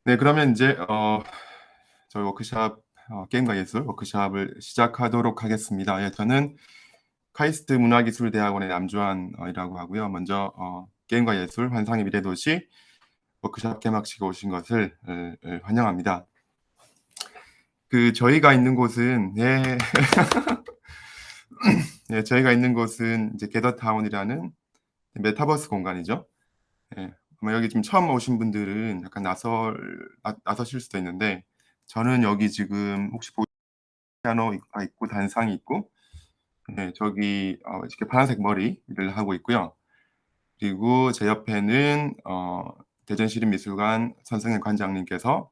네, 그러면 이제 저희 워크샵 게임과 예술 워크샵을 시작하도록 하겠습니다. 예, 저는 카이스트 문화기술대학원의 남주환이라고 하고요. 먼저 게임과 예술 환상의 미래도시 워크샵 개막식에 오신 것을 환영합니다. 그 저희가 있는 곳은 저희가 있는 곳은 이제 게더타운이라는 메타버스 공간이죠. 예, 아마 여기 지금 처음 오신 분들은 약간 나서실 수도 있는데 저는 여기 지금 혹시 피아노가 있고 단상이 있고 네, 저기 이렇게 파란색 머리를 하고 있고요. 그리고 제 옆에는 대전시립미술관 선승현 관장님께서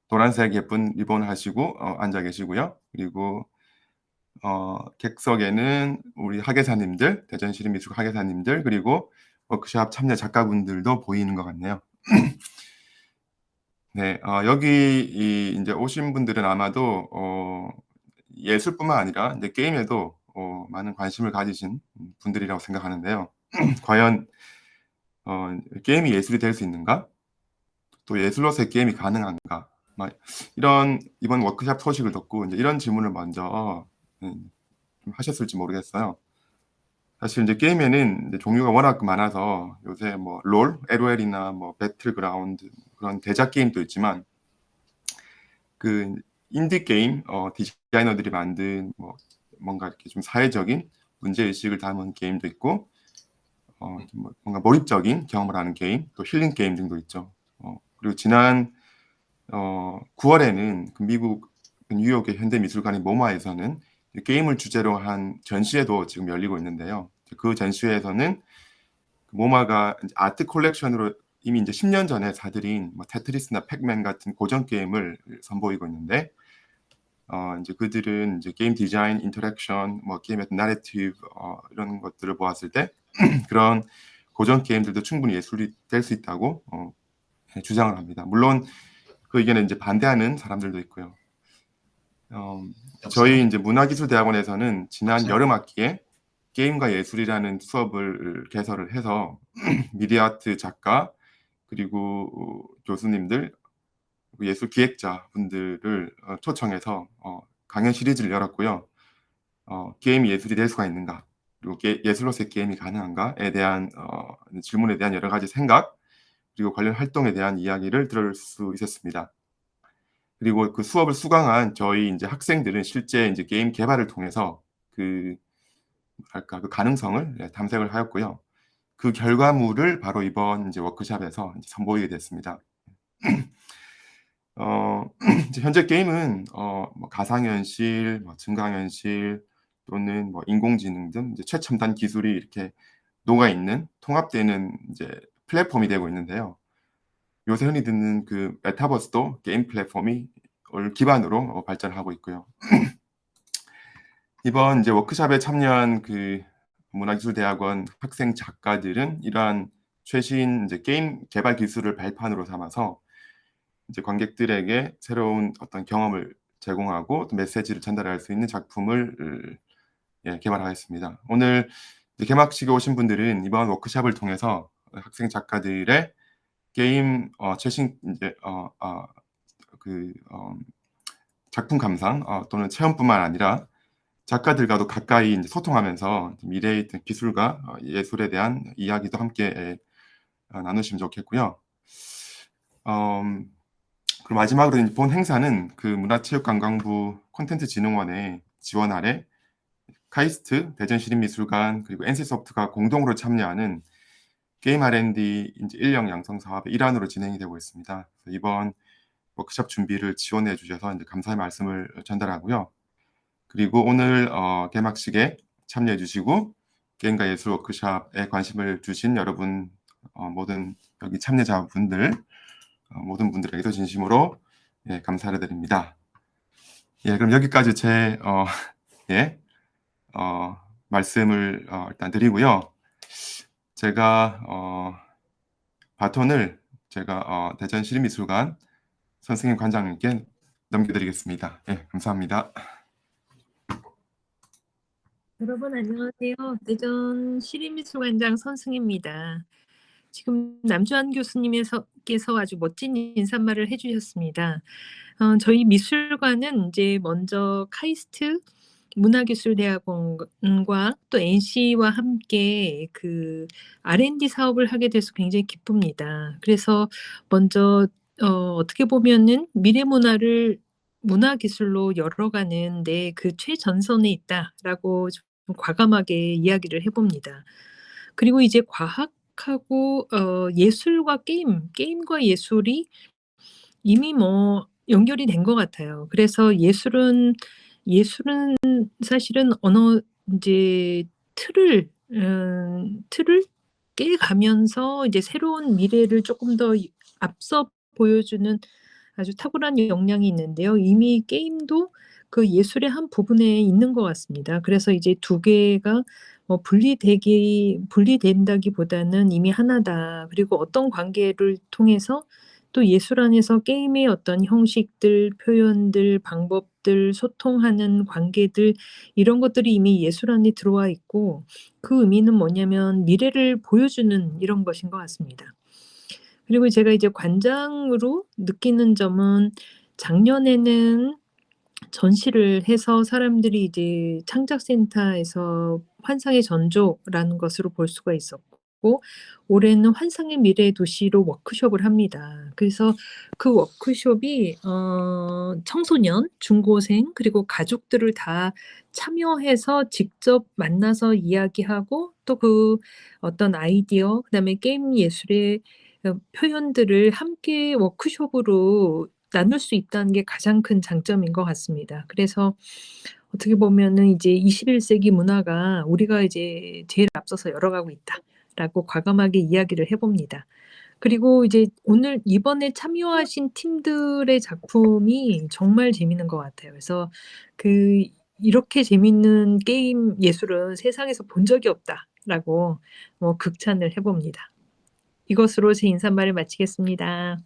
노란색 예쁜 리본 하시고 앉아 계시고요. 그리고 객석에는 우리 학예사님들, 대전시립미술관 학예사님들 그리고 워크샵 참여 작가분들도 보이는 것 같네요. 네, 여기 이제 오신 분들은 아마도 예술뿐만 아니라 이제 게임에도 많은 관심을 가지신 분들이라고 생각하는데요. 과연 게임이 예술이 될 수 있는가? 또 예술로서의 게임이 가능한가? 막 이런 이번 워크샵 소식을 듣고 이제 이런 질문을 먼저 좀 하셨을지 모르겠어요. 사실 이제 게임에는 이제 종류가 워낙 많아서 요새 뭐 LOL이나 뭐 배틀그라운드 그런 대작 게임도 있지만 그 인디 게임 디자이너들이 만든 뭐 뭔가 이렇게 좀 사회적인 문제 의식을 담은 게임도 있고 뭔가 몰입적인 경험을 하는 게임, 또 힐링 게임 등도 있죠. 그리고 지난 9월에는 그 미국 뉴욕의 현대미술관인 모마에서는 게임을 주제로 한 전시회도 지금 열리고 있는데요. 그 전시회에서는 모마가 아트 콜렉션으로 이미 이제 10년 전에 사들인 뭐 테트리스나 팩맨 같은 고전 게임을 선보이고 있는데 이제 그들은 이제 게임 디자인, 인터랙션, 뭐 게임의 나레티브 이런 것들을 보았을 때 그런 고전 게임들도 충분히 예술이 될 수 있다고 주장을 합니다. 물론 그 의견에 이제 반대하는 사람들도 있고요. 저희 이제 문화기술대학원에서는 지난 여름 학기에 게임과 예술이라는 수업을 개설을 해서 미디어아트 작가 그리고 교수님들 예술 기획자분들을 초청해서 강연 시리즈를 열었고요. 게임이 예술이 될 수가 있는가? 그리고 예술로서의 게임이 가능한가에 대한 질문에 대한 여러 가지 생각 그리고 관련 활동에 대한 이야기를 들을 수 있었습니다. 그리고 그 수업을 수강한 저희 이제 학생들은 실제 이제 게임 개발을 통해서 그 뭐랄까 그 가능성을 탐색을 하였고요. 그 결과물을 바로 이번 이제 워크샵에서 이제 선보이게 됐습니다. 어 이제 현재 게임은 뭐 가상현실, 뭐 증강현실 또는 뭐 인공지능 등 이제 최첨단 기술이 이렇게 녹아 있는 통합되는 이제 플랫폼이 되고 있는데요. 요새 흔히 듣는 그 메타버스도 게임 플랫폼이 을 기반으로 발전하고 있고요. 이번 이제 워크샵에 참여한 그 문화기술대학원 학생 작가들은 이러한 최신 이제 게임 개발 기술을 발판으로 삼아서 이제 관객들에게 새로운 어떤 경험을 제공하고 또 메시지를 전달할 수 있는 작품을 개발하였습니다. 오늘 이제 개막식에 오신 분들은 이번 워크샵을 통해서 학생 작가들의 게임 최신 이제 작품 감상 또는 체험뿐만 아니라 작가들과도 가까이 이제 소통하면서 미래의 기술과 예술에 대한 이야기도 함께 나누시면 좋겠고요. 그리고 마지막으로 이제 본 행사는 그 문화체육관광부 콘텐츠진흥원의 지원 아래 카이스트, 대전시립미술관 그리고 NC소프트가 공동으로 참여하는 게임 R&D 이제 인력 양성 사업의 일환으로 진행이 되고 있습니다. 그래서 이번 워크숍 준비를 지원해 주셔서 이제 감사의 말씀을 전달하고요. 그리고 오늘 개막식에 참여해 주시고 게임과 예술 워크숍에 관심을 주신 여러분 모든 여기 참여자분들 모든 분들에게도 진심으로 감사를 드립니다. 그럼 여기까지 제 예, 말씀을 일단 드리고요. 제가 바톤을 제가 대전시립미술관 선생님 관장님께 넘겨드리겠습니다. 감사합니다. 여러분 안녕하세요. 대전 시립미술관장 선승입니다. 지금 남주한 교수님께서 아주 멋진 인사말을 해 주셨습니다. 저희 미술관은 이제 먼저 카이스트 문화기술대학원과 또 NC와 함께 그 R&D 사업을 하게 돼서 굉장히 기쁩니다. 그래서 먼저 어떻게 보면은 미래 문화를 문화기술로 열어가는 데 그 최전선에 있다라고 좀 과감하게 이야기를 해 봅니다. 그리고 이제 과학하고 예술과 게임과 예술이 이미 뭐 연결이 된 것 같아요. 그래서 예술은 사실은 언어 인제 틀을 깨가면서 이제 새로운 미래를 쪼끔 더 앞서 보여주는 아주 탁월한 역량이 있는데요. 이미 게임도 그 예술의 한 부분에 있는 것 같습니다. 그래서 이제 두 개가 뭐 분리된다기보다는 이미 하나다. 그리고 어떤 관계를 통해서 또 예술 안에서 게임의 어떤 형식들, 표현들, 방법들, 소통하는 관계들 이런 것들이 이미 예술 안에 들어와 있고 그 의미는 뭐냐면 미래를 보여주는 이런 것인 것 같습니다. 그리고 제가 이제 관장으로 느끼는 점은 작년에는 전시를 해서 사람들이 이제 창작센터에서 환상의 전조라는 것으로 볼 수가 있었고 올해는 환상의 미래 도시로 워크숍을 합니다. 그래서 그 워크숍이 청소년, 중고생 그리고 가족들을 다 참여해서 직접 만나서 이야기하고 또 그 어떤 아이디어 그다음에 게임 예술의 표현들을 함께 워크숍으로 나눌 수 있다는 게 가장 큰 장점인 것 같습니다. 그래서 어떻게 보면은 이제 "21 세기 문화가 우리가 이제 제일 앞서서 열어가고 있다."라고 과감하게 이야기를 해 봅니다. 그리고 이제 오늘 이번에 참여하신 팀들의 작품이 정말 재밌는 것 같아요. 그래서 그 "이렇게 재밌는 게임 예술은 세상에서 본 적이 없다."라고 극찬을 해 봅니다. 이것으로 제 인사말을 마치겠습니다.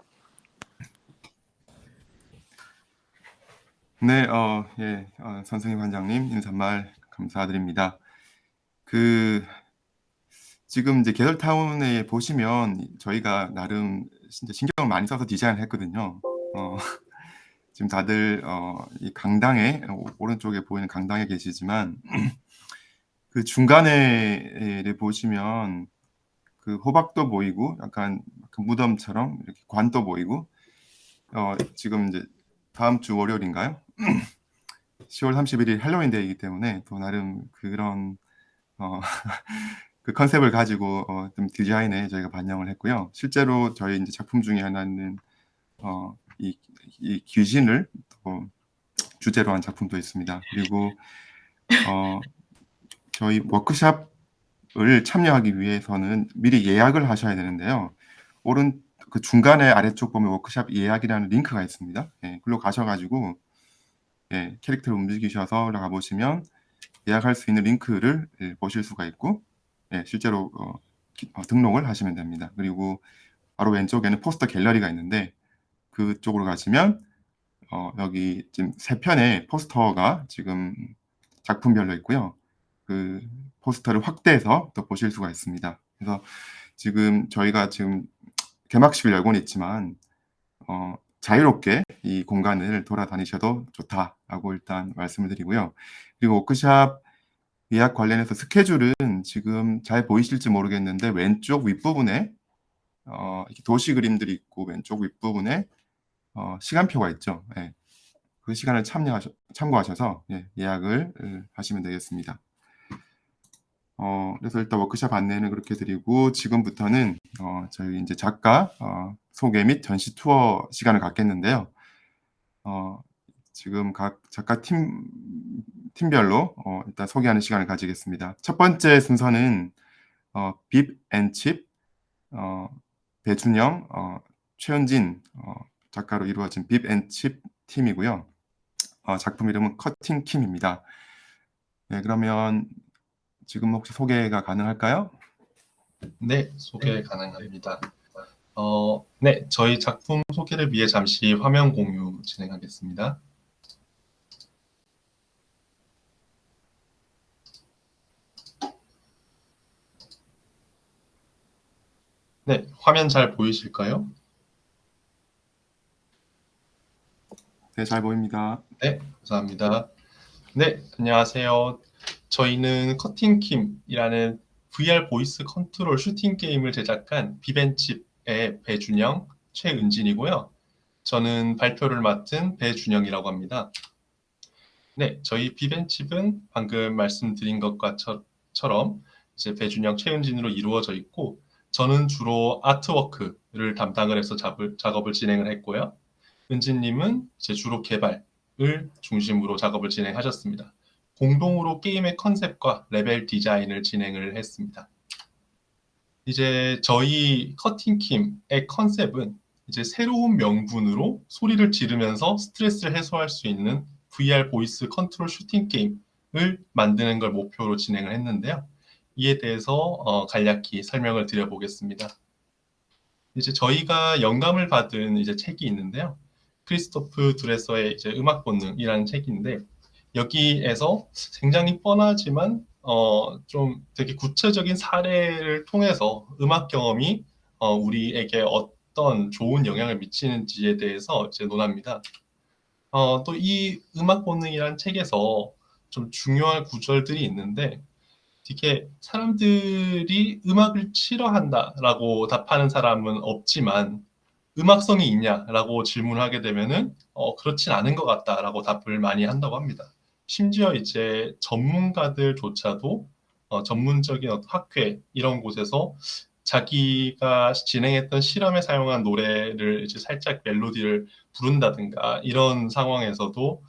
네. 예. 선생님, 관장님 인사말 감사드립니다. 그 지금 이제 게덜타운에 보시면 저희가 나름 진짜 신경을 많이 써서 디자인을 했거든요. 지금 다들 이 강당에 오른쪽에 보이는 강당에 계시지만 그 중간에를 보시면 그 호박도 보이고 약간 그 무덤처럼 이렇게 관도 보이고 지금 이제 다음 주 월요일인가요? 10월 31일 핼러윈 데이이기 때문에 또 나름 그런 그 컨셉을 가지고 좀 디자인에 저희가 반영을 했고요. 실제로 저희 인제 작품 중에 하나는 이 귀신을 또 주제로 한 작품도 있습니다. 그리고 저희 워크숍을 참여하기 위해서는 미리 예약을 하셔야 되는데요. 그 중간에 아래쪽 보면 워크숍 예약이라는 링크가 있습니다. 예. 글로 가셔 가지고 예, 캐릭터를 움직이셔서 가 보시면 예약할 수 있는 링크를 예, 보실 수가 있고 예, 실제로 등록을 하시면 됩니다. 그리고 바로 왼쪽에는 포스터 갤러리가 있는데 그쪽으로 가시면 여기 지금 3편의 포스터가 지금 작품별로 있고요. 그 포스터를 확대해서 또 보실 수가 있습니다. 그래서 지금 저희가 지금 개막식을 열고는 있지만 자유롭게 이 공간을 돌아다니셔도 좋다라고 일단 말씀을 드리고요. 그리고 워크숍 예약 관련해서 스케줄은 지금 잘 보이실지 모르겠는데 왼쪽 윗부분에 이렇게 도시 그림들이 있고 왼쪽 윗부분에 시간표가 있죠. 예. 그 시간을 참고하셔서 예, 예약을 하시면 되겠습니다. 그래서 일단 워크숍 안내는 그렇게 드리고 지금부터는 저희 인제 작가 소개 및 전시 투어 시간을 갖겠는데요. 지금 각 작가 팀별로 일단 소개하는 시간을 가지겠습니다. 첫 번째 순서는 빕 앤 칩 배준영, 최은진 작가로 이루어진 빕 앤 칩 팀이고요. 작품 이름은 커팅 킴입니다. 네, 그러면 지금 혹시 소개가 가능할까요? 네, 소개 가능합니다. 네, 저희 작품 소개를 위해 잠시 화면 공유 진행하겠습니다. 네, 화면 잘 보이실까요? 네, 잘 보입니다. 네, 감사합니다. 네, 안녕하세요. 저희는 커팅킴이라는 VR 보이스 컨트롤 슈팅 게임을 제작한 비벤칩의 배준영, 최은진이고요. 저는 발표를 맡은 배준영이라고 합니다. 네, 저희 비벤칩은 방금 말씀드린 것처럼 이제 배준영, 최은진으로 이루어져 있고, 저는 주로 아트워크를 담당을 해서 작업을 진행을 했고요. 은진님은 이제 주로 개발을 중심으로 작업을 진행하셨습니다. 공동으로 게임의 컨셉과 레벨 디자인을 진행을 했습니다. 이제 저희 커팅킴의 컨셉은 이제 새로운 명분으로 소리를 지르면서 스트레스를 해소할 수 있는 VR 보이스 컨트롤 슈팅 게임을 만드는 걸 목표로 진행을 했는데요. 이에 대해서 간략히 설명을 드려보겠습니다. 이제 저희가 영감을 받은 이제 책이 있는데요. 크리스토프 드레서의 이제 음악 본능이라는 책인데 여기에서 굉장히 뻔하지만 좀 되게 구체적인 사례를 통해서 음악 경험이 우리에게 어떤 좋은 영향을 미치는지에 대해서 이제 논합니다. 또 이 음악 본능이라는 책에서 좀 중요한 구절들이 있는데 이게 사람들이 음악을 싫어한다라고 답하는 사람은 없지만 음악성이 있냐라고 질문하게 되면은 그렇진 않은 것 같다라고 답을 많이 한다고 합니다. 심지어 이제 전문가들조차도 전문적인 어떤 학회 이런 곳에서 자기가 진행했던 실험에 사용한 노래를 이제 살짝 멜로디를 부른다든가 이런 상황에서도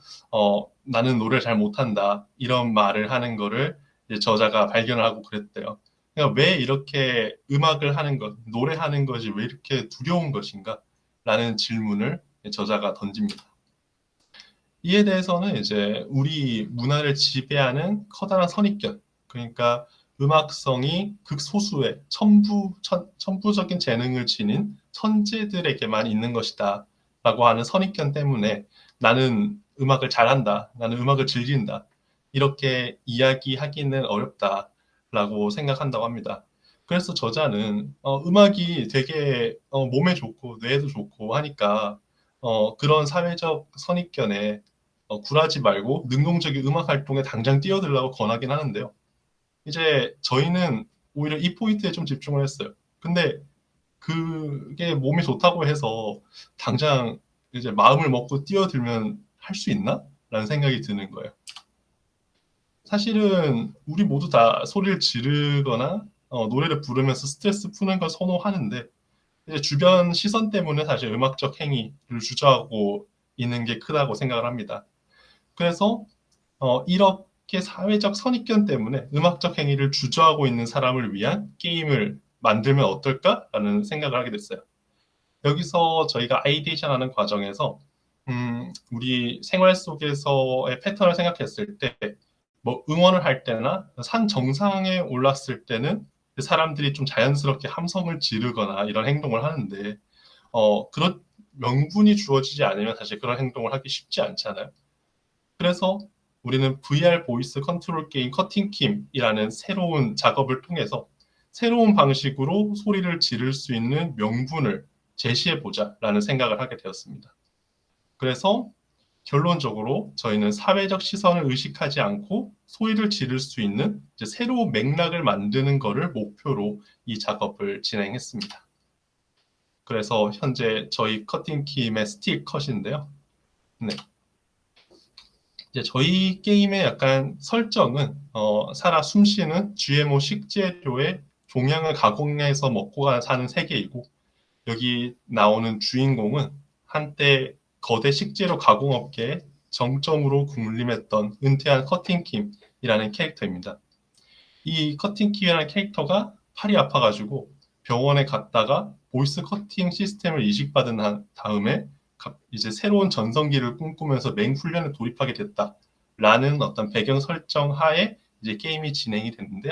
나는 노래를 잘 못한다 이런 말을 하는 거를 이제 저자가 발견을 하고 그랬대요. 그러니까 왜 이렇게 음악을 하는 것, 노래하는 것이 왜 이렇게 두려운 것인가? 라는 질문을 저자가 던집니다. 이에 대해서는 이제 우리 문화를 지배하는 커다란 선입견, 그러니까 음악성이 극소수의 천부적인 재능을 지닌 천재들에게만 있는 것이다 라고 하는 선입견 때문에 나는 음악을 잘한다, 나는 음악을 즐긴다 이렇게 이야기하기는 어렵다라고 생각한다고 합니다. 그래서 저자는 음악이 되게 몸에 좋고 뇌에도 좋고 하니까 그런 사회적 선입견에 굴하지 말고 능동적인 음악 활동에 당장 뛰어들라고 권하긴 하는데요. 이제 저희는 오히려 이 포인트에 좀 집중을 했어요. 근데 그게 몸에 좋다고 해서 당장 이제 마음을 먹고 뛰어들면 할 수 있나? 라는 생각이 드는 거예요. 사실은 우리 모두 다 소리를 지르거나 노래를 부르면서 스트레스 푸는 걸 선호하는데 이제 주변 시선 때문에 사실 음악적 행위를 주저하고 있는 게 크다고 생각을 합니다. 그래서 이렇게 사회적 선입견 때문에 음악적 행위를 주저하고 있는 사람을 위한 게임을 만들면 어떨까라는 생각을 하게 됐어요. 여기서 저희가 아이디에이션하는 과정에서 우리 생활 속에서의 패턴을 생각했을 때 뭐 응원을 할 때나 산 정상에 올랐을 때는 사람들이 좀 자연스럽게 함성을 지르거나 이런 행동을 하는데 그런 명분이 주어지지 않으면 사실 그런 행동을 하기 쉽지 않잖아요. 그래서 우리는 VR 보이스 컨트롤 게임 커팅킴이라는 새로운 작업을 통해서 새로운 방식으로 소리를 지를 수 있는 명분을 제시해보자라는 생각을 하게 되었습니다. 그래서 결론적으로 저희는 사회적 시선을 의식하지 않고 소리를 지를 수 있는 이제 새로운 맥락을 만드는 것을 목표로 이 작업을 진행했습니다. 그래서 현재 저희 커팅킴의 스틱 컷인데요. 네. 이제 저희 게임의 약간 설정은 살아 숨쉬는 GMO 식재료의 종양을 가공해서 먹고 사는 세계이고 여기 나오는 주인공은 한때 거대 식재료 가공업계의 정점으로 군림했던 은퇴한 커팅킴이라는 캐릭터입니다. 이 커팅킴이라는 캐릭터가 팔이 아파가지고 병원에 갔다가 보이스 커팅 시스템을 이식받은 다음에 이제 새로운 전성기를 꿈꾸면서 맹훈련에 돌입하게 됐다라는 어떤 배경 설정 하에 이제 게임이 진행이 됐는데요.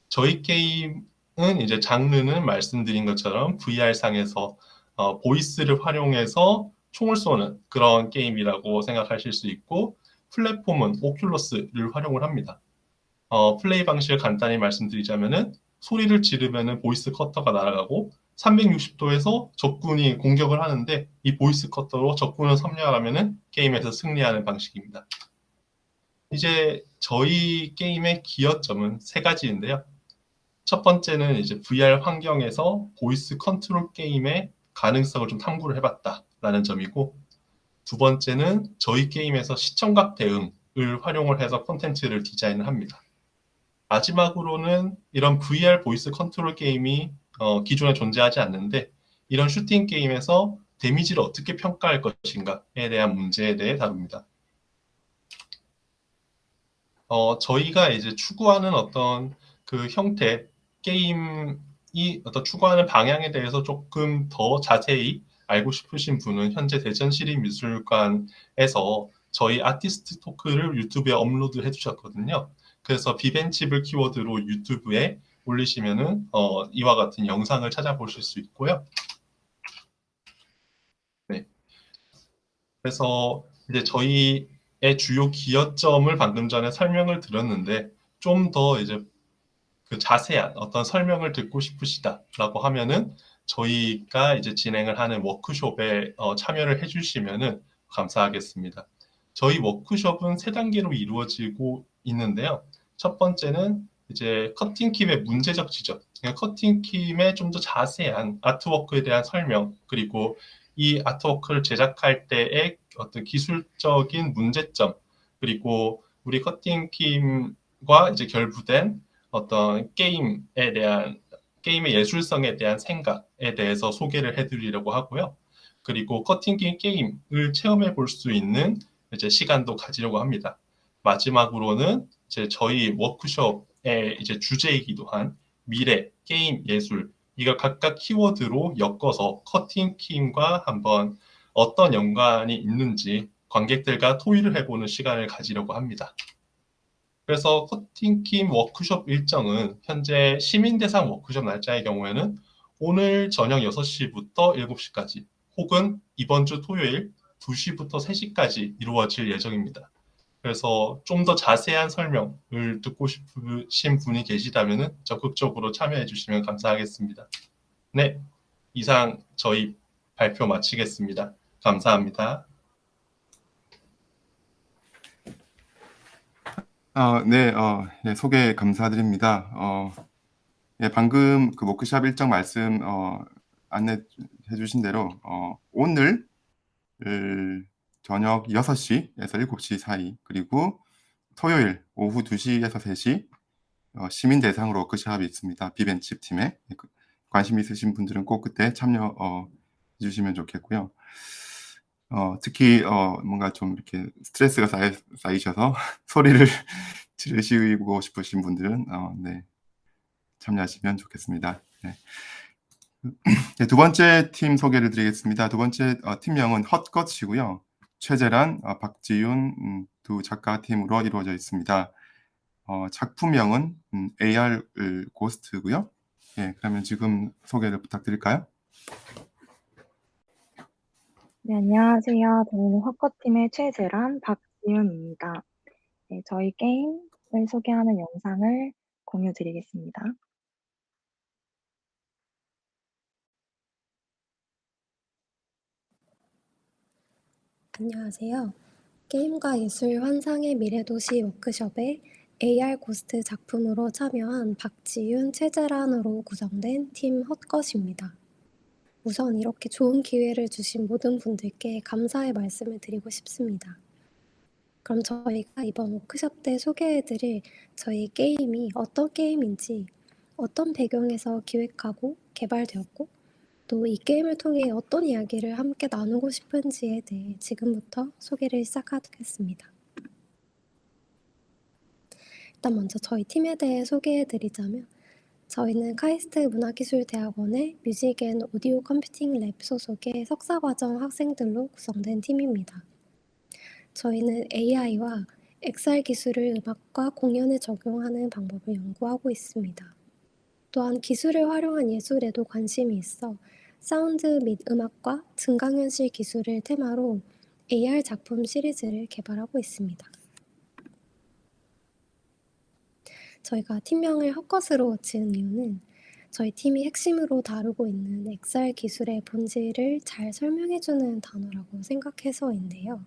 저희 게임은 이제 장르는 말씀드린 것처럼 VR상에서 보이스를 활용해서 총을 쏘는 그런 게임이라고 생각하실 수 있고 플랫폼은 오큘러스를 활용을 합니다. 플레이 방식을 간단히 말씀드리자면은 소리를 지르면은 보이스 커터가 날아가고 360도에서 적군이 공격을 하는데 이 보이스 커터로 적군을 섬멸하면은 게임에서 승리하는 방식입니다. 이제 저희 게임의 기여점은 세 가지인데요. 첫 번째는 이제 VR 환경에서 보이스 컨트롤 게임의 가능성을 좀 탐구를 해봤다라는 점이고, 두 번째는 저희 게임에서 시청각 대응을 활용을 해서 콘텐츠를 디자인을 합니다. 마지막으로는 이런 VR 보이스 컨트롤 게임이 기존에 존재하지 않는데 이런 슈팅 게임에서 데미지를 어떻게 평가할 것인가에 대한 문제에 대해 다룹니다. 저희가 이제 추구하는 어떤 그 형태, 게임이 어떤 추구하는 방향에 대해서 조금 더 자세히 알고 싶으신 분은 현재 대전시립미술관에서 저희 아티스트 토크를 유튜브에 업로드 해주셨거든요. 그래서 비벤칩을 키워드로 유튜브에 올리시면은 이와 같은 영상을 찾아보실 수 있고요. 네. 그래서 이제 저희의 주요 기여점을 방금 전에 설명을 드렸는데 좀 더 이제 그 자세한 어떤 설명을 듣고 싶으시다라고 하면은 저희가 이제 진행을 하는 워크숍에 참여를 해주시면은 감사하겠습니다. 저희 워크숍은 세 단계로 이루어지고 있는데요. 첫 번째는 이제 커팅킴의 문제적 지적, 커팅킴의 좀 더 자세한 아트워크에 대한 설명, 그리고 이 아트워크를 제작할 때의 어떤 기술적인 문제점, 그리고 우리 커팅킴과 이제 결부된 어떤 게임의 예술성에 대한 생각에 대해서 소개를 해드리려고 하고요. 그리고 커팅킴 게임을 체험해 볼 수 있는 이제 시간도 가지려고 합니다. 마지막으로는 이제 저희 워크숍의 이제 주제이기도 한 미래, 게임, 예술, 이걸 각각 키워드로 엮어서 커팅킴과 한번 어떤 연관이 있는지 관객들과 토의를 해보는 시간을 가지려고 합니다. 그래서 커팅킴 워크숍 일정은 현재 시민 대상 워크숍 날짜의 경우에는 오늘 저녁 6시부터 7시까지 혹은 이번 주 토요일 2시부터 3시까지 이루어질 예정입니다. 그래서 좀 더 자세한 설명을 듣고 싶으신 분이 계시다면 적극적으로 참여해 주시면 감사하겠습니다. 네, 이상 저희 발표 마치겠습니다. 감사합니다. 네, 네, 소개 감사드립니다. 예, 방금 그 워크숍 일정 말씀 안내해 주신 대로 오늘 저녁 6시에서 7시 사이, 그리고 토요일 오후 2시에서 3시 시민 대상으로 워크숍이 있습니다. 비벤칩 팀에. 관심 있으신 분들은 꼭 그때 참여 해 주시면 좋겠고요. 특히 뭔가 좀 이렇게 스트레스가 쌓이셔서 소리를 지르시고 싶으신 분들은 네, 참여하시면 좋겠습니다. 네. 네, 두 번째 팀 소개를 드리겠습니다. 두 번째 팀명은 헛것이고요. 최재란, 박지윤 두 작가 팀으로 이루어져 있습니다. 작품명은 AR 고스트고요. 예, 그러면 지금 소개를 부탁드릴까요? 네, 안녕하세요. 저는 헛것팀의 최재란, 박지윤입니다. 네, 저희 게임을 소개하는 영상을 공유 드리겠습니다. 안녕하세요. 게임과 예술 환상의 미래도시 워크숍에 AR 고스트 작품으로 참여한 박지윤, 최재란으로 구성된 팀 헛것입니다. 우선 이렇게 좋은 기회를 주신 모든 분들께 감사의 말씀을 드리고 싶습니다. 그럼 저희가 이번 워크숍 때 소개해드릴 저희 게임이 어떤 게임인지, 어떤 배경에서 기획하고 개발되었고, 또 이 게임을 통해 어떤 이야기를 함께 나누고 싶은지에 대해 지금부터 소개를 시작하겠습니다. 일단 먼저 저희 팀에 대해 소개해드리자면 저희는 카이스트 문화기술대학원의 뮤직 앤 오디오 컴퓨팅 랩 소속의 석사과정 학생들로 구성된 팀입니다. 저희는 AI와 XR 기술을 음악과 공연에 적용하는 방법을 연구하고 있습니다. 또한 기술을 활용한 예술에도 관심이 있어 사운드 및 음악과 증강현실 기술을 테마로 AR 작품 시리즈를 개발하고 있습니다. 저희가 팀명을 헛것으로 지은 이유는 저희 팀이 핵심으로 다루고 있는 XR 기술의 본질을 잘 설명해주는 단어라고 생각해서인데요.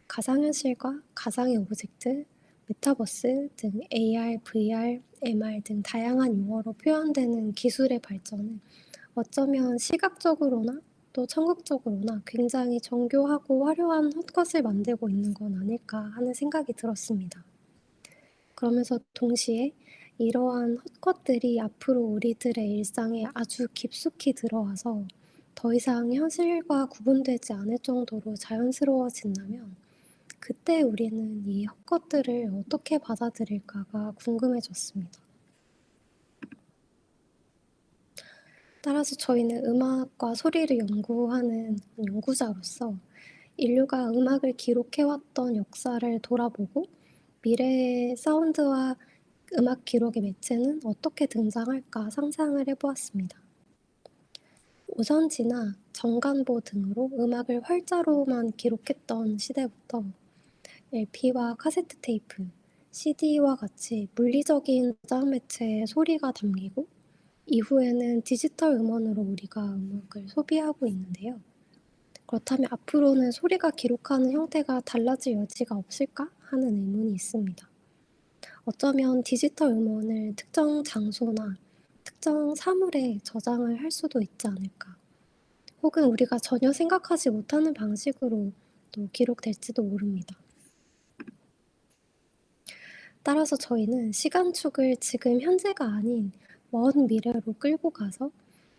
가상현실과 가상의 오브젝트, 메타버스 등 AR, VR, MR 등 다양한 용어로 표현되는 기술의 발전은 어쩌면 시각적으로나 또 청각적으로나 굉장히 정교하고 화려한 헛것을 만들고 있는 건 아닐까 하는 생각이 들었습니다. 그러면서 동시에 이러한 헛것들이 앞으로 우리들의 일상에 아주 깊숙이 들어와서 더 이상 현실과 구분되지 않을 정도로 자연스러워진다면 그때 우리는 이 헛것들을 어떻게 받아들일까가 궁금해졌습니다. 따라서 저희는 음악과 소리를 연구하는 연구자로서 인류가 음악을 기록해왔던 역사를 돌아보고 미래의 사운드와 음악 기록의 매체는 어떻게 등장할까 상상을 해보았습니다. 오선지나 정간보 등으로 음악을 활자로만 기록했던 시대부터 LP와 카세트 테이프, CD와 같이 물리적인 저장 매체에 소리가 담기고 이후에는 디지털 음원으로 우리가 음악을 소비하고 있는데요. 그렇다면 앞으로는 소리가 기록하는 형태가 달라질 여지가 없을까 하는 의문이 있습니다. 어쩌면 디지털 음원을 특정 장소나 특정 사물에 저장을 할 수도 있지 않을까. 혹은 우리가 전혀 생각하지 못하는 방식으로 또 기록될지도 모릅니다. 따라서 저희는 시간축을 지금 현재가 아닌 먼 미래로 끌고 가서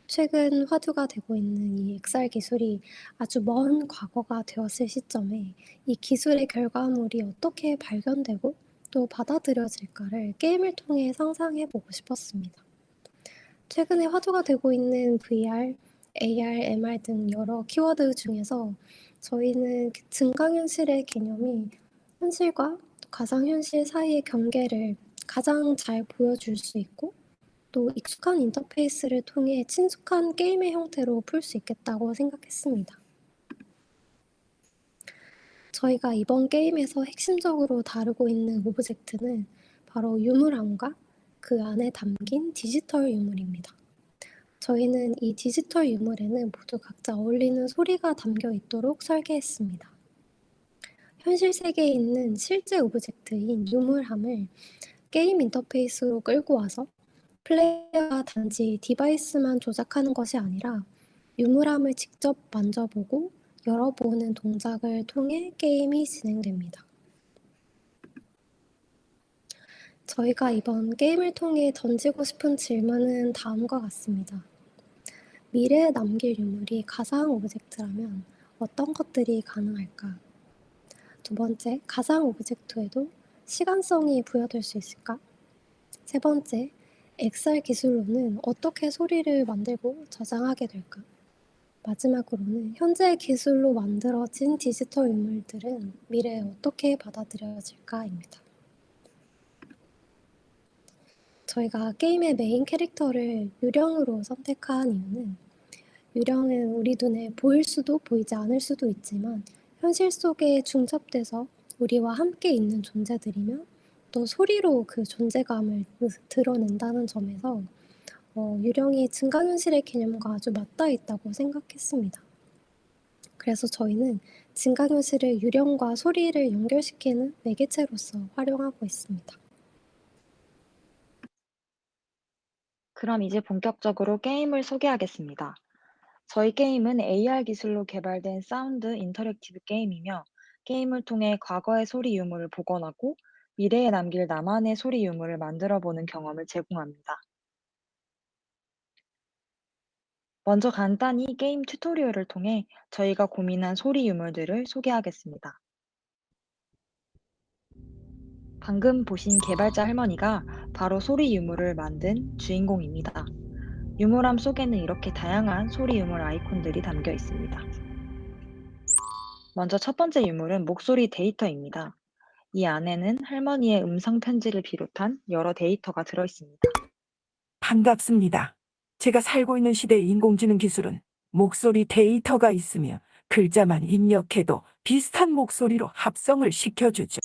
최근 화두가 되고 있는 이 XR 기술이 아주 먼 과거가 되었을 시점에 이 기술의 결과물이 어떻게 발견되고 또 받아들여질까를 게임을 통해 상상해보고 싶었습니다. 최근에 화두가 되고 있는 VR, AR, MR 등 여러 키워드 중에서 저희는 증강현실의 개념이 현실과 가상현실 사이의 경계를 가장 잘 보여줄 수 있고 또 익숙한 인터페이스를 통해 친숙한 게임의 형태로 풀 수 있겠다고 생각했습니다. 저희가 이번 게임에서 핵심적으로 다루고 있는 오브젝트는 바로 유물함과 그 안에 담긴 디지털 유물입니다. 저희는 이 디지털 유물에는 모두 각자 어울리는 소리가 담겨 있도록 설계했습니다. 현실 세계에 있는 실제 오브젝트인 유물함을 게임 인터페이스로 끌고 와서 플레이어가 단지 디바이스만 조작하는 것이 아니라 유물함을 직접 만져보고 열어보는 동작을 통해 게임이 진행됩니다. 저희가 이번 게임을 통해 던지고 싶은 질문은 다음과 같습니다. 미래에 남길 유물이 가상 오브젝트라면 어떤 것들이 가능할까? 두 번째, 가상 오브젝트에도 시간성이 부여될 수 있을까? 세 번째, XR 기술로는 어떻게 소리를 만들고 저장하게 될까? 마지막으로는 현재 기술로 만들어진 디지털 유물들은 미래에 어떻게 받아들여질까입니다. 저희가 게임의 메인 캐릭터를 유령으로 선택한 이유는 유령은 우리 눈에 보일 수도 보이지 않을 수도 있지만 현실 속에 중첩돼서 우리와 함께 있는 존재들이며 또 소리로 그 존재감을 드러낸다는 점에서 유령이 증강현실의 개념과 아주 맞닿아 있다고 생각했습니다. 그래서 저희는 증강현실을 유령과 소리를 연결시키는 매개체로서 활용하고 있습니다. 그럼 이제 본격적으로 게임을 소개하겠습니다. 저희 게임은 AR 기술로 개발된 사운드 인터랙티브 게임이며 게임을 통해 과거의 소리 유물을 복원하고 미래에 남길 나만의 소리 유물을 만들어보는 경험을 제공합니다. 먼저 간단히 게임 튜토리얼을 통해 저희가 고민한 소리 유물들을 소개하겠습니다. 방금 보신 개발자 할머니가 바로 소리 유물을 만든 주인공입니다. 유물함 속에는 이렇게 다양한 소리 유물 아이콘들이 담겨 있습니다. 먼저 첫 번째 유물은 목소리 데이터입니다. 이 안에는 할머니의 음성 편지를 비롯한 여러 데이터가 들어 있습니다. 반갑습니다. 제가 살고 있는 시대의 인공지능 기술은 목소리 데이터가 있으며 글자만 입력해도 비슷한 목소리로 합성을 시켜주죠.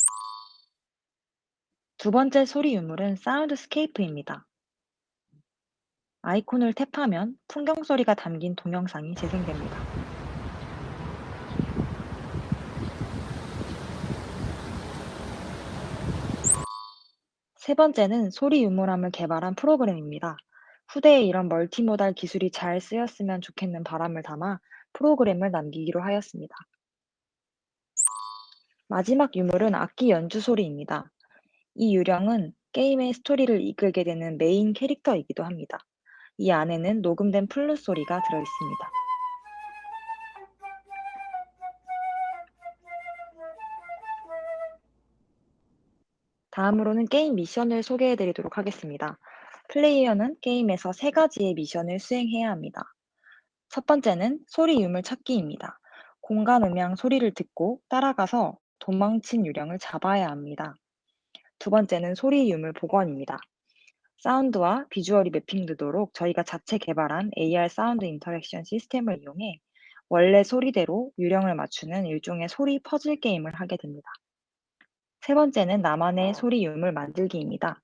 두 번째 소리 유물은 사운드스케이프입니다. 아이콘을 탭하면 풍경 소리가 담긴 동영상이 재생됩니다. 세 번째는 소리 유물함을 개발한 프로그램입니다. 후대에 이런 멀티모달 기술이 잘 쓰였으면 좋겠는 바람을 담아 프로그램을 남기기로 하였습니다. 마지막 유물은 악기 연주 소리입니다. 이 유령은 게임의 스토리를 이끌게 되는 메인 캐릭터이기도 합니다. 이 안에는 녹음된 플룻 소리가 들어 있습니다. 다음으로는 게임 미션을 소개해 드리도록 하겠습니다. 플레이어는 게임에서 세 가지의 미션을 수행해야 합니다. 첫 번째는 소리 유물 찾기입니다. 공간 음향 소리를 듣고 따라가서 도망친 유령을 잡아야 합니다. 두 번째는 소리 유물 복원입니다. 사운드와 비주얼이 매핑되도록 저희가 자체 개발한 AR 사운드 인터랙션 시스템을 이용해 원래 소리대로 유령을 맞추는 일종의 소리 퍼즐 게임을 하게 됩니다. 세 번째는 나만의 소리 유물 만들기입니다.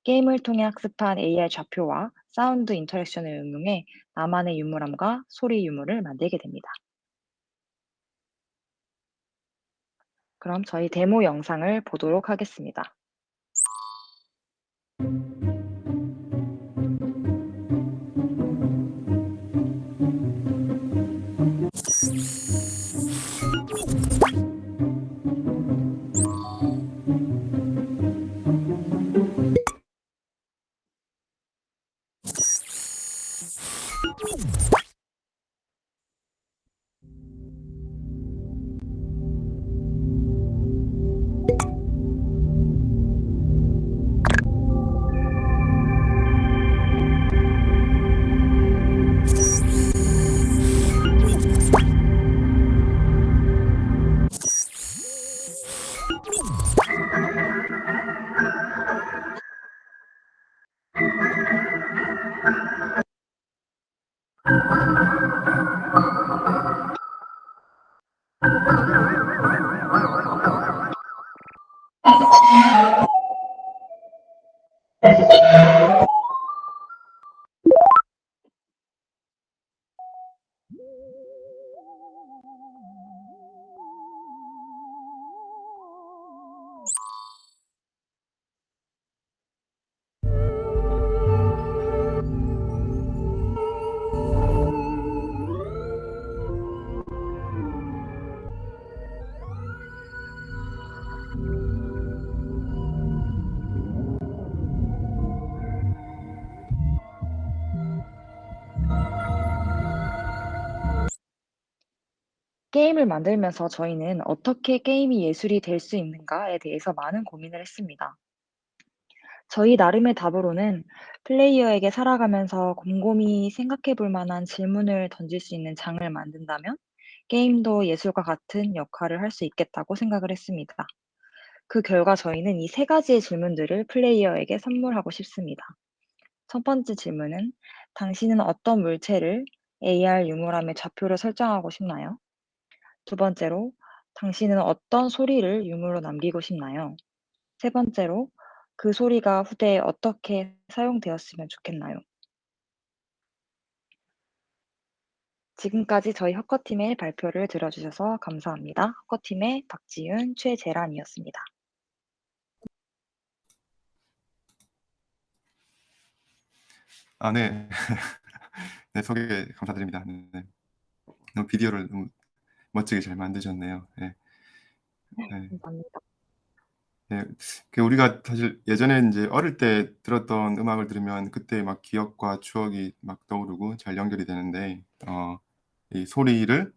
게임을 통해 학습한 AR 좌표와 사운드 인터랙션을 응용해 나만의 유물함과 소리 유물을 만들게 됩니다. 그럼 저희 데모 영상을 보도록 하겠습니다. 게임을 만들면서 저희는 어떻게 게임이 예술이 될 수 있는가에 대해서 많은 고민을 했습니다. 저희 나름의 답으로는 플레이어에게 살아가면서 곰곰이 생각해 볼 만한 질문을 던질 수 있는 장을 만든다면 게임도 예술과 같은 역할을 할 수 있겠다고 생각을 했습니다. 그 결과 저희는 이 세 가지의 질문들을 플레이어에게 선물하고 싶습니다. 첫 번째 질문은 당신은 어떤 물체를 AR 유물함의 좌표로 설정하고 싶나요? 두 번째로 당신은 어떤 소리를 유물로 남기고 싶나요? 세 번째로 그 소리가 후대에 어떻게 사용되었으면 좋겠나요? 지금까지 저희 헛커팀의 발표를 들어주셔서 감사합니다. 헛커팀의 박지윤, 최재란이었습니다. 아, 네. 네, 소개 감사드립니다. 네. 너무 비디오를 너무 멋지게 잘 만드셨네요. 네. 네. 감사합니다. 네. 우리가 사실 예전에 인제 어릴 때 들었던 음악을 들으면 그때 막 기억과 추억이 막 떠오르고 잘 연결이 되는데 이 소리를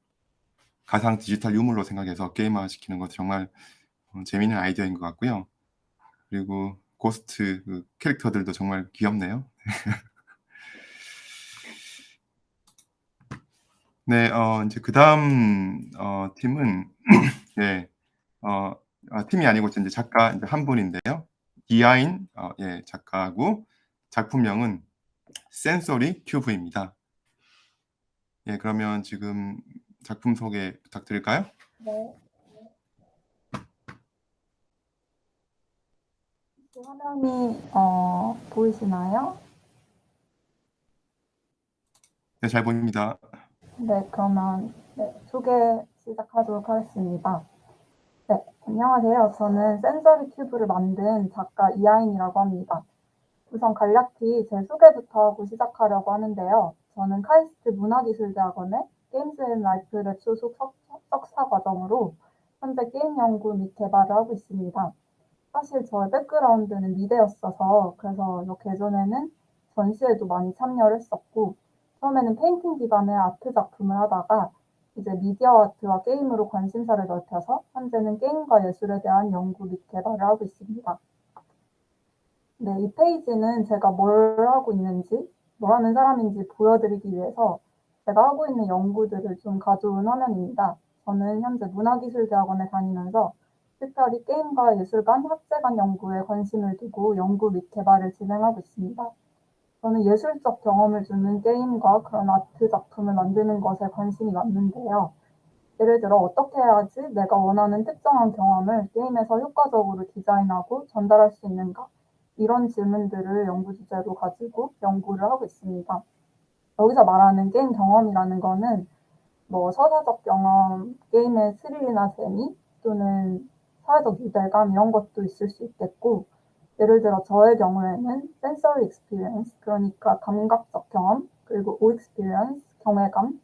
가상 디지털 유물로 생각해서 게임화시키는 것 정말 재미있는 아이디어인 것 같고요. 그리고 고스트 그 캐릭터들도 정말 귀엽네요. 네. 인제 그다음 팀은 예. 팀이 아니고 인제 작가 인제 한 분인데요. 이하인 예 작가하고 작품명은 센소리 큐브입니다. 예 그러면 지금 작품 소개 부탁드릴까요? 화면이 보이시나요? 네, 잘 보입니다. 네, 그러면 소개 시작하도록 하겠습니다. 네, 안녕하세요. 저는 센서리 큐브를 만든 작가 이하인이라고 합니다. 우선 간략히 제 소개부터 하고 시작하려고 하는데요. 저는 카이스트 문화기술대학원의 게임스 앤 라이프 랩 소속 석사 과정으로 현재 게임 연구 및 개발을 하고 있습니다. 사실 저의 백그라운드는 미대였어서 그래서 이렇게 예전에는 전시회도 많이 참여를 했었고 처음에는 페인팅 기반의 아트 작품을 하다가 이제 미디어 아트와 게임으로 관심사를 넓혀서 현재는 게임과 예술에 대한 연구 및 개발을 하고 있습니다. 네, 이 페이지는 제가 뭘 하고 있는지, 뭘 하는 사람인지 보여드리기 위해서 제가 하고 있는 연구들을 좀 가져온 화면입니다. 저는 현재 문화기술대학원에 다니면서 특별히 게임과 예술 간 학제 간 연구에 관심을 두고 연구 및 개발을 진행하고 있습니다. 저는 예술적 경험을 주는 게임과 그런 아트 작품을 만드는 것에 관심이 많는데요. 예를 들어 어떻게 해야지 내가 원하는 특정한 경험을 게임에서 효과적으로 디자인하고 전달할 수 있는가? 이런 질문들을 연구 주제로 가지고 연구를 하고 있습니다. 여기서 말하는 게임 경험이라는 거는 뭐 서사적 경험, 게임의 스릴이나 재미 또는 사회적 유대감 이런 것도 있을 수 있겠고 예를 들어 저의 경우에는 sensory experience 그러니까 감각적 경험 그리고 O experience 경외감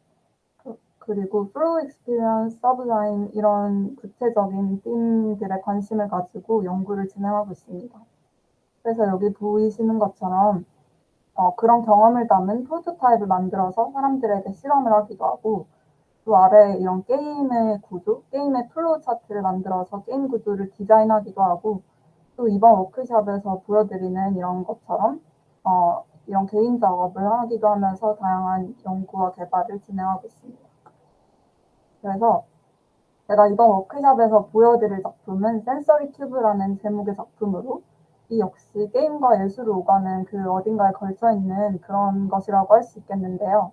그리고 flow experience, sublime 이런 구체적인 띠들에 관심을 가지고 연구를 진행하고 있습니다. 그래서 여기 보이시는 것처럼 그런 경험을 담은 프로토타입을 만들어서 사람들에게 실험을 하기도 하고 또 아래에 이런 게임의 구조, 게임의 플로우 차트를 만들어서 게임 구조를 디자인하기도 하고 또 이번 워크숍에서 보여드리는 이런 것처럼 이런 개인 작업을 하기도 하면서 다양한 연구와 개발을 진행하고 있습니다. 그래서 제가 이번 워크숍에서 보여드릴 작품은 센서리 큐브라는 제목의 작품으로 이 역시 게임과 예술을 오가는 그 어딘가에 걸쳐있는 그런 것이라고 할 수 있겠는데요.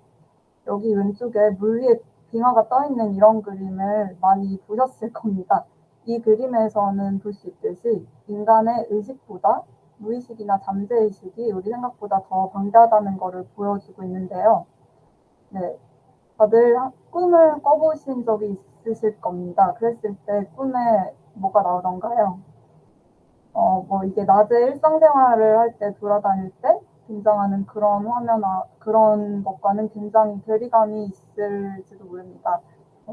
여기 왼쪽에 물 위에 빙하가 떠있는 이런 그림을 많이 보셨을 겁니다. 이 그림에서는 볼 수 있듯이 인간의 의식보다 무의식이나 잠재의식이 우리 생각보다 더 방대하다는 것을 보여주고 있는데요. 네, 다들 꿈을 꿔보신 적이 있으실 겁니다. 그랬을 때 꿈에 뭐가 나오던가요? 뭐 이게 낮에 일상생활을 할 때 돌아다닐 때 등장하는 그런 화면이나 그런 것과는 굉장히 괴리감이 있을지도 모릅니다.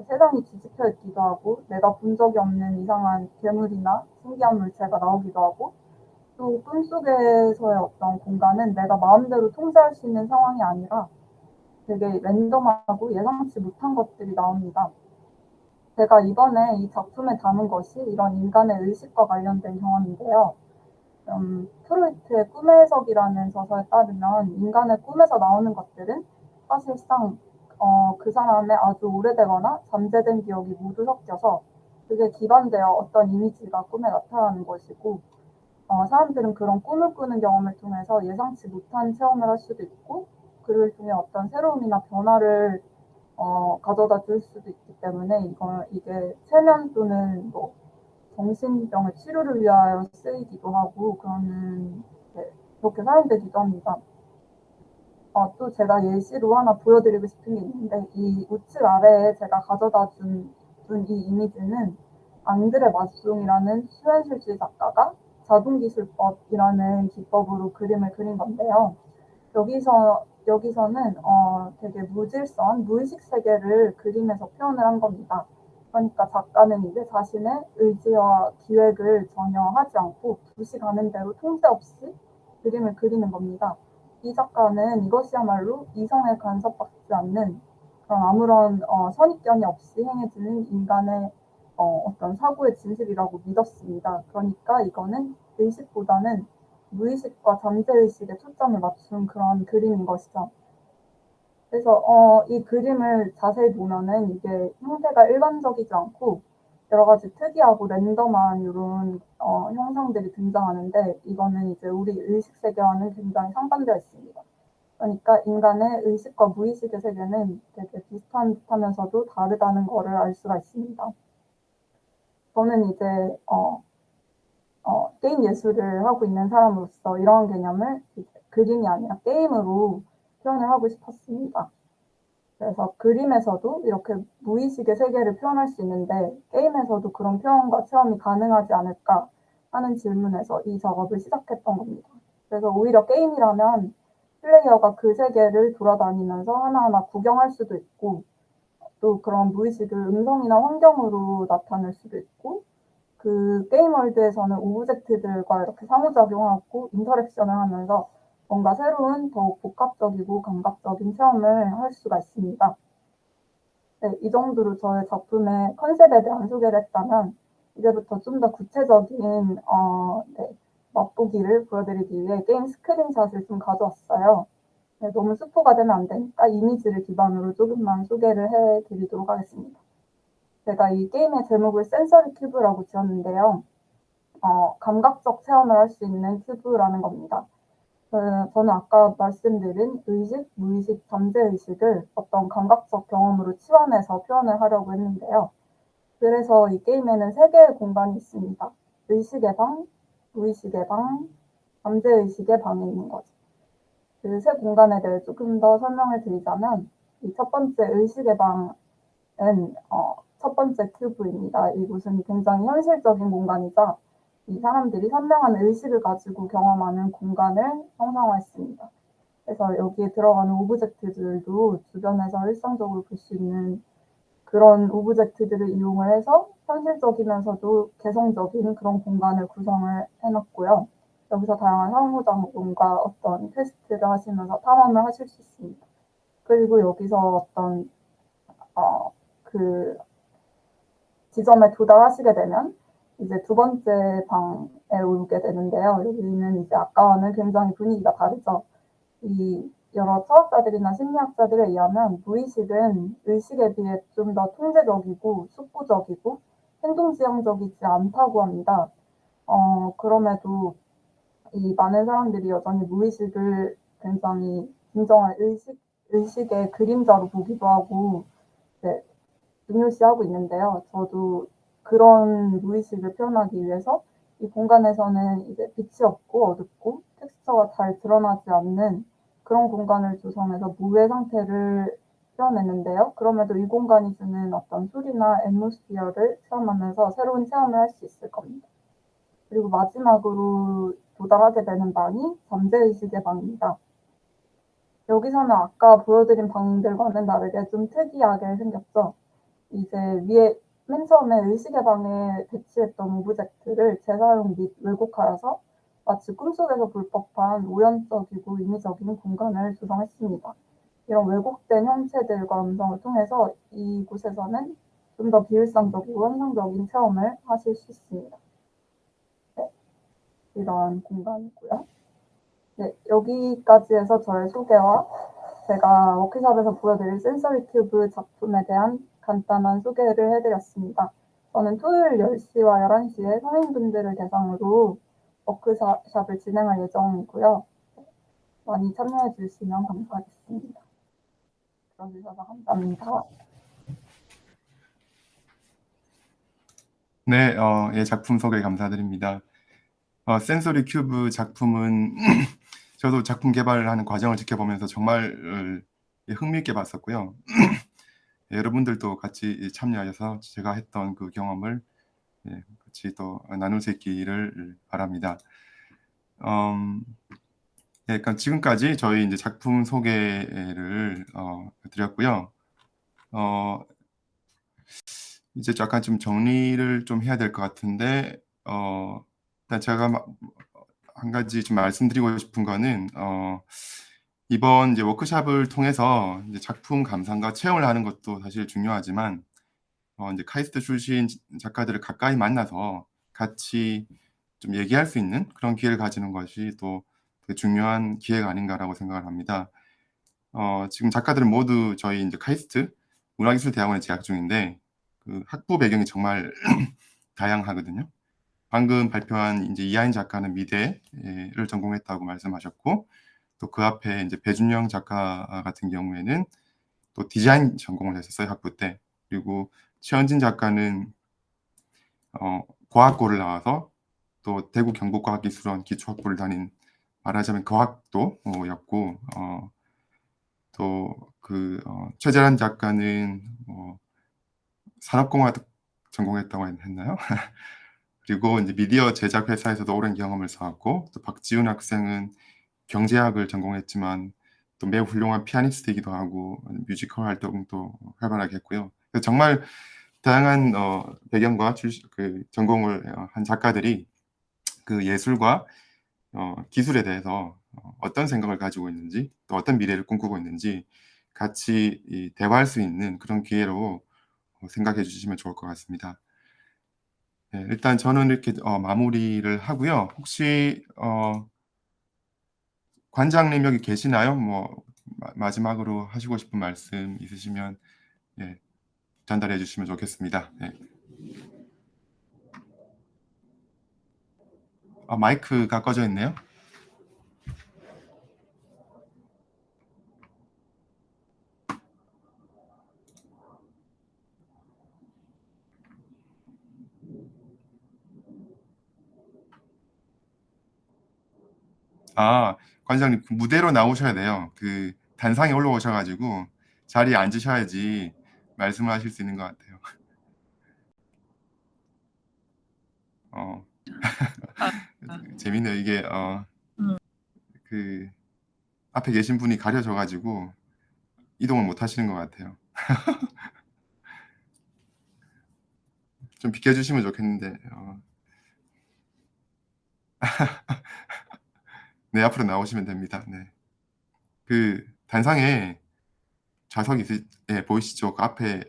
세상이 뒤집혀 있기도 하고 내가 본 적이 없는 이상한 괴물이나 신기한 물체가 나오기도 하고 또 꿈속에서의 어떤 공간은 내가 마음대로 통제할 수 있는 상황이 아니라 되게 랜덤하고 예상치 못한 것들이 나옵니다. 제가 이번에 이 작품에 담은 것이 이런 인간의 의식과 관련된 경험인데요. 프로이트의 꿈의 해석이라는 저서에 따르면 인간의 꿈에서 나오는 것들은 사실상 그 사람의 아주 오래되거나 잠재된 기억이 모두 섞여서 그게 기반되어 어떤 이미지가 꿈에 나타나는 것이고 사람들은 그런 꿈을 꾸는 경험을 통해서 예상치 못한 체험을 할 수도 있고 그를 통해 어떤 새로움이나 변화를 가져다 줄 수도 있기 때문에 이게 최면 또는 뭐 정신병의 치료를 위하여 쓰이기도 하고 그렇게 사용되기도 합니다. 또 제가 예시로 하나 보여드리고 싶은 게 있는데 이 우측 아래에 제가 가져다 준 이 이미지는 앙드레 마숑이라는 수현실주의 작가가 자동기술법이라는 기법으로 그림을 그린 건데요. 여기서는 되게 무질서한 무의식 세계를 그림에서 표현을 한 겁니다. 그러니까 작가는 이제 자신의 의지와 기획을 전혀 하지 않고 붓이 가는 대로 통제 없이 그림을 그리는 겁니다. 이 작가는 이것이야말로 이성에 간섭받지 않는 그런 아무런 선입견이 없이 행해지는 인간의 어떤 사고의 진실이라고 믿었습니다. 그러니까 이거는 의식보다는 무의식과 잠재의식에 초점을 맞춘 그런 그림인 것이죠. 그래서 이 그림을 자세히 보면은 이게 형태가 일반적이지 않고 여러 가지 특이하고 랜덤한 이런 형상들이 등장하는데 이거는 이제 우리 의식 세계와는 굉장히 상반되어 있습니다. 그러니까 인간의 의식과 무의식의 세계는 되게 비슷한 듯하면서도 다르다는 것을 알 수가 있습니다. 저는 이제 게임 예술을 하고 있는 사람으로서 이런 개념을 그림이 아니라 게임으로 표현을 하고 싶었습니다. 그래서 그림에서도 이렇게 무의식의 세계를 표현할 수 있는데 게임에서도 그런 표현과 체험이 가능하지 않을까 하는 질문에서 이 작업을 시작했던 겁니다. 그래서 오히려 게임이라면 플레이어가 그 세계를 돌아다니면서 하나하나 구경할 수도 있고 또 그런 무의식을 음성이나 환경으로 나타낼 수도 있고 그 게임 월드에서는 오브젝트들과 이렇게 상호작용하고 인터랙션을 하면서 뭔가 새로운 더욱 복합적이고 감각적인 체험을 할 수가 있습니다. 네, 이 정도로 저의 작품의 컨셉에 대한 소개를 했다면 이제부터 좀 더 구체적인 맛보기를 보여드리기 위해 게임 스크린샷을 좀 가져왔어요. 네, 너무 스포가 되면 안 되니까 이미지를 기반으로 조금만 소개를 해드리도록 하겠습니다. 제가 이 게임의 제목을 센서리 큐브라고 지었는데요. 감각적 체험을 할 수 있는 큐브라는 겁니다. 저는 아까 말씀드린 의식, 무의식, 잠재의식을 어떤 감각적 경험으로 치환해서 표현을 하려고 했는데요. 그래서 이 게임에는 3개의 공간이 있습니다. 의식의 방, 무의식의 방, 잠재의식의 방이 있는 거죠. 그 3 공간에 대해 조금 더 설명을 드리자면 이 첫 번째 의식의 방은 첫 번째 큐브입니다. 이곳은 굉장히 현실적인 공간이자 이 사람들이 선명한 의식을 가지고 경험하는 공간을 형상화했습니다. 그래서 여기에 들어가는 오브젝트들도 주변에서 일상적으로 볼 수 있는 그런 오브젝트들을 이용을 해서 현실적이면서도 개성적인 그런 공간을 구성을 해놨고요. 여기서 다양한 상호작용과 어떤 퀘스트를 하시면서 탐험을 하실 수 있습니다. 그리고 여기서 어떤 그 지점에 도달하시게 되면 이제 2번째 방에 오게 되는데요. 여기는 이제 아까와는 굉장히 분위기가 다르죠. 이 여러 철학자들이나 심리학자들에 의하면 무의식은 의식에 비해 좀 더 통제적이고 숙부적이고 행동지향적이지 않다고 합니다. 그럼에도 이 많은 사람들이 여전히 무의식을 굉장히 진정한 의식의 그림자로 보기도 하고 네, 중요시하고 있는데요. 저도 그런 무의식을 표현하기 위해서 이 공간에서는 이제 빛이 없고 어둡고 텍스처가 잘 드러나지 않는 그런 공간을 조성해서 무의 상태를 표현했는데요. 그럼에도 이 공간이 주는 어떤 소리나 앰모스피어를 체험하면서 새로운 체험을 할 수 있을 겁니다. 그리고 마지막으로 도달하게 되는 방이 잠재의식의 방입니다. 여기서는 아까 보여드린 방들과는 다르게 좀 특이하게 생겼죠. 이제 위에 맨 처음에 의식의 방에 배치했던 오브젝트를 재사용 및 왜곡하여서 마치 꿈속에서 볼 법한 우연적이고 인위적인 공간을 조성했습니다. 이런 왜곡된 형체들과 음성을 통해서 이곳에서는 좀 더 비일상적이고 환상적인 체험을 하실 수 있습니다. 네, 이런 공간이고요. 네, 여기까지 해서 저의 소개와 제가 워크숍에서 보여드릴 센서리 큐브 작품에 대한 간단한 소개를 해드렸습니다. 저는 토요일 10시와 11시에 성인분들을 대상으로 워크숍을 진행할 예정이고요. 많이 참여해 주시면 감사하겠습니다. 들어주셔서 감사합니다. 네, 예, 작품 소개 감사드립니다. 센서리 큐브 작품은 저도 작품 개발을 하는 과정을 지켜보면서 정말 흥미있게 봤었고요. 여러분들도 같이 참여하셔서 제가 했던 그 경험을 같이 또 나눌 수 있기를 바랍니다. 예, 그러니까 지금까지 저희 이제 작품 소개를 드렸고요. 이제 약간 좀 정리를 좀 해야 될 것 같은데, 일단 제가 한 가지 좀 말씀드리고 싶은 거는, 이번 이제 워크숍을 통해서 이제 작품 감상과 체험을 하는 것도 사실 중요하지만, 이제 카이스트 출신 작가들을 가까이 만나서 같이 좀 얘기할 수 있는 그런 기회를 가지는 것이 또 되게 중요한 기회가 아닌가라고 생각을 합니다. 지금 작가들은 모두 저희 이제 카이스트 문화기술대학원에 재학 중인데 그 학부 배경이 정말 다양하거든요. 방금 발표한 이제 이하인 작가는 미대를 전공했다고 말씀하셨고 또 그 앞에 이제 배준영 작가 같은 경우에는 또 디자인 전공을 했었어요, 학부 때. 그리고 최현진 작가는 과학고를 나와서 또 대구 경북과학기술원 기초학부를 다닌 말하자면 거학도 였고 또 최재란 작가는 산업공학 전공했다고 했나요? 그리고 이제 미디어 제작 회사에서도 오랜 경험을 쌓았고 또 박지훈 학생은 경제학을 전공했지만 또 매우 훌륭한 피아니스트이기도 하고 뮤지컬 활동도 활발하게 했고요. 그래서 정말 다양한 배경과 전공을 한 작가들이 그 예술과 기술에 대해서 어떤 생각을 가지고 있는지 또 어떤 미래를 꿈꾸고 있는지 같이 대화할 수 있는 그런 기회로 생각해 주시면 좋을 것 같습니다. 네, 일단 저는 이렇게 마무리를 하고요. 혹시 관장님 여기 계시나요? 뭐 마지막으로 하시고 싶은 말씀 있으시면 전달해 주시면 좋겠습니다. 네. 마이크가 꺼져 있네요. 관장님 그 무대로 나오셔야 돼요. 그 단상에 올라오셔 가지고 자리에 앉으셔야지 말씀을 하실 수 있는 것 같아요. 재밌네요. 이게 그 앞에 계신 분이 가려져 가지고 이동을 못 하시는 것 같아요. 좀 비켜 주시면 좋겠는데. 네, 앞으로 나오시면 됩니다. 네. 그 단상에 좌석이 보이시죠? 그 앞에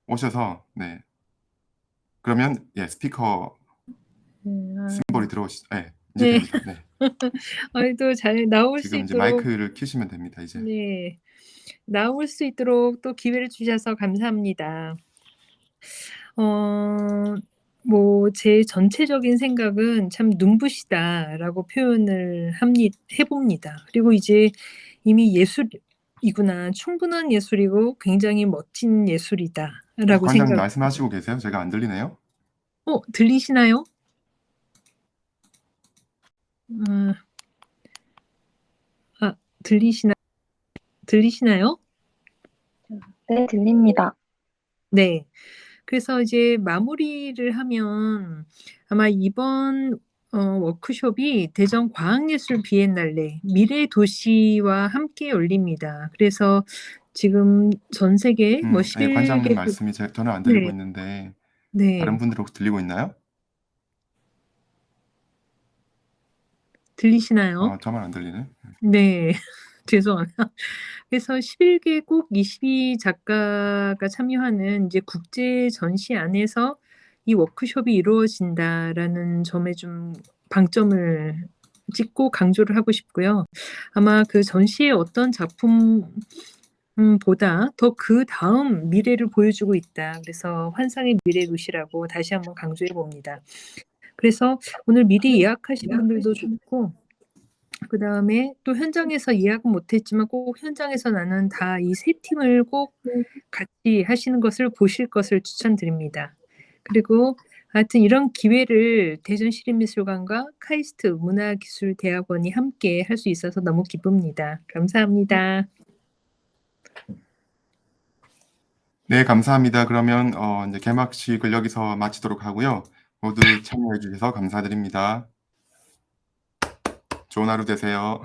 오셔서 그러면 스피커 심볼이 들어오시죠. 이제 네. 됩니다. 네. 또 잘 나올 수 지금 이제 있도록 마이크를 켜시면 됩니다. 이제. 네. 나올 수 있도록 또 기회를 주셔서 감사합니다. 뭐 제 전체적인 생각은 참 눈부시다라고 표현을 해봅니다. 그리고 이제 이미 예술이구나. 충분한 예술이고 굉장히 멋진 예술이다라고 관장님 말씀하시고 계세요? 제가 안 들리네요. 들리시나요? 들리시나요? 네, 들립니다. 네. 그래서 이제 마무리를 하면 아마 이번 워크숍이 대전 과학예술 비엔날레 미래 도시와 함께 열립니다. 그래서 지금 전 세계 뭐 아니, 관장님 11개국 말씀이 저는 안 들리고 네. 있는데 네. 다른 분들 혹시 들리고 있나요? 들리시나요? 저만 안 들리네. 네. 죄송합니다. 그래서 11개국 22 작가가 참여하는 이제 국제 전시 안에서 이 워크숍이 이루어진다라는 점에 좀 방점을 찍고 강조를 하고 싶고요. 아마 그 전시의 어떤 보다 더 그다음 미래를 보여주고 있다. 그래서 환상의 미래 도시라고 다시 한번 강조해 봅니다. 그래서 오늘 미리 예약하신 분들도 좋고 그다음에 또 현장에서 예약은 못했지만 꼭 현장에서 나는 다 이 세 팀을 꼭 같이 하시는 것을 보실 것을 추천드립니다. 그리고 하여튼 이런 기회를 대전시립미술관과 카이스트 문화기술대학원이 함께 할 수 있어서 너무 기쁩니다. 감사합니다. 네, 감사합니다. 그러면 이제 개막식을 여기서 마치도록 하고요. 모두 참여해 주셔서 감사드립니다. 좋은 하루 되세요.